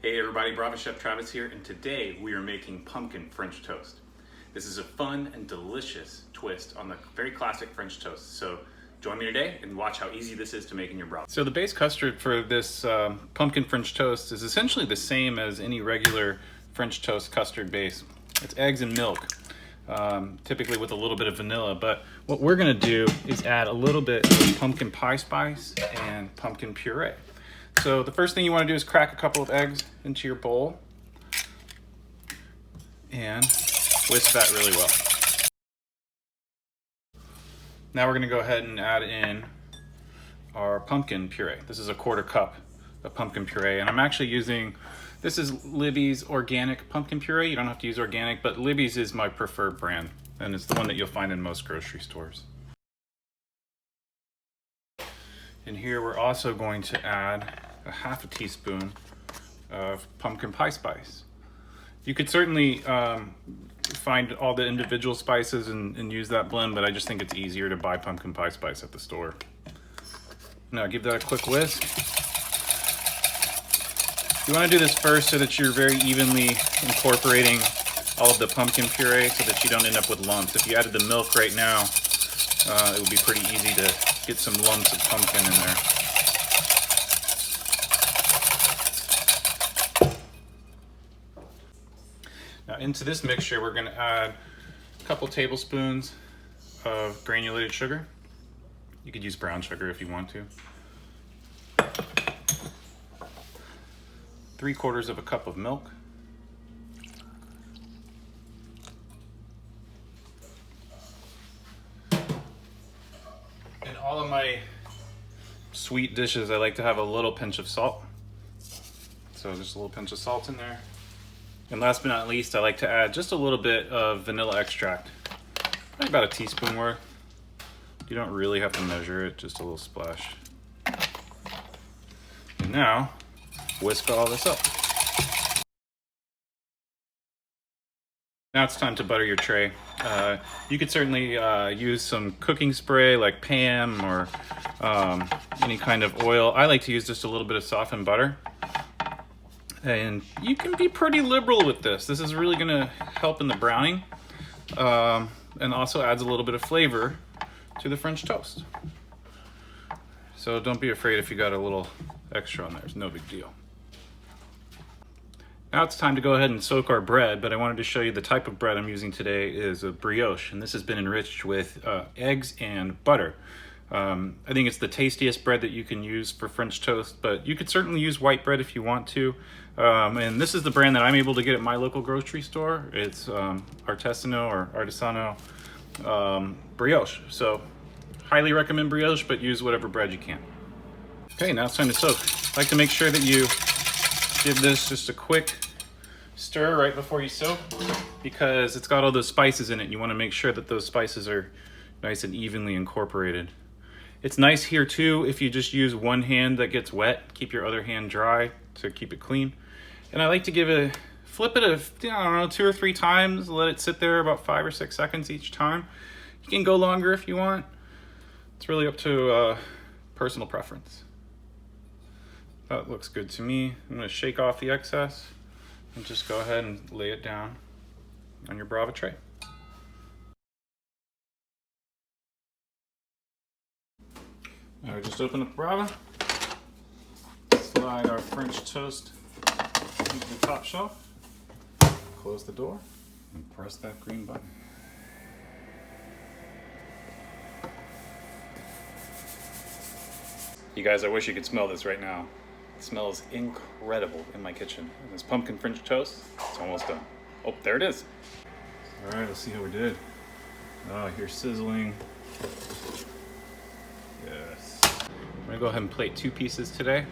Hey everybody, Brava Chef Travis here, and today we are making pumpkin French toast. This is a fun and delicious twist on the very classic French toast. So join me today and watch how easy this is to make in your Brava. So the base custard for this pumpkin French toast is essentially the same as any regular French toast custard base. It's eggs and milk, typically with a little bit of vanilla, but what we're gonna do is add a little bit of pumpkin pie spice and pumpkin puree. So the first thing you want to do is crack a couple of eggs into your bowl and whisk that really well. Now we're going to go ahead and add in our pumpkin puree. This is a 1/4 cup of pumpkin puree, and I'm actually using, this is Libby's organic pumpkin puree. You don't have to use organic, but Libby's is my preferred brand, and it's the one that you'll find in most grocery stores. And here we're also going to add a 1/2 teaspoon of pumpkin pie spice. You could certainly find all the individual spices and use that blend, but I just think it's easier to buy pumpkin pie spice at the store. Now give that a quick whisk. You want to do this first so that you're very evenly incorporating all of the pumpkin puree so that you don't end up with lumps. If you added the milk right now, it would be pretty easy to get some lumps of pumpkin in there. Now into this mixture, we're going to add a couple tablespoons of granulated sugar. You could use brown sugar if you want to. 3/4 of a cup of milk. In all of my sweet dishes, I like to have a little pinch of salt. So just a little pinch of salt in there. And last but not least, I like to add just a little bit of vanilla extract, probably about a teaspoon worth. You don't really have to measure it, just a little splash. And now, whisk all this up. Now it's time to butter your tray. You could certainly use some cooking spray like Pam or any kind of oil. I like to use just a little bit of softened butter. And you can be pretty liberal with this. This is really going to help in the browning, and also adds a little bit of flavor to the French toast. So don't be afraid if you got a little extra on there. It's no big deal. Now it's time to go ahead and soak our bread, but I wanted to show you the type of bread I'm using today is a brioche, and this has been enriched with eggs and butter. I think it's the tastiest bread that you can use for French toast, but you could certainly use white bread if you want to. And this is the brand that I'm able to get at my local grocery store. It's Artisano brioche. So highly recommend brioche, but use whatever bread you can. Okay, now it's time to soak. I like to make sure that you give this just a quick stir right before you soak, because it's got all those spices in it. You want to make sure that those spices are nice and evenly incorporated. It's nice here too if you just use one hand that gets wet, keep your other hand dry to keep it clean. And I like to flip it I don't know, 2 or 3 times, let it sit there about 5 or 6 seconds each time. You can go longer if you want. It's really up to personal preference. That looks good to me. I'm gonna shake off the excess and just go ahead and lay it down on your Brava tray. Now we just open up Brava, slide our French toast into the top shelf, close the door, and press that green button. You guys, I wish you could smell this right now. It smells incredible in my kitchen. And this pumpkin French toast, it's almost done. Oh, there it is. All right, let's see how we did. Oh, here's sizzling. Yes. I'm gonna go ahead and plate 2 pieces today.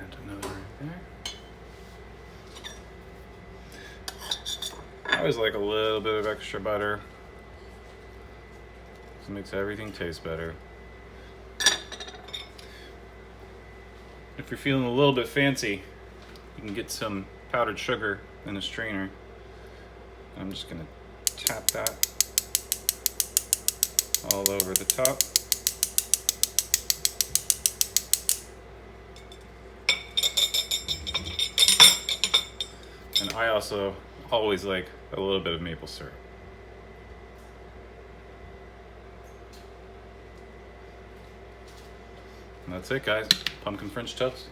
And another right there. I always like a little bit of extra butter. This makes everything taste better. If you're feeling a little bit fancy, you can get some powdered sugar in a strainer. I'm just gonna tap that all over the top. I also always like a little bit of maple syrup. And that's it, guys. Pumpkin French toast.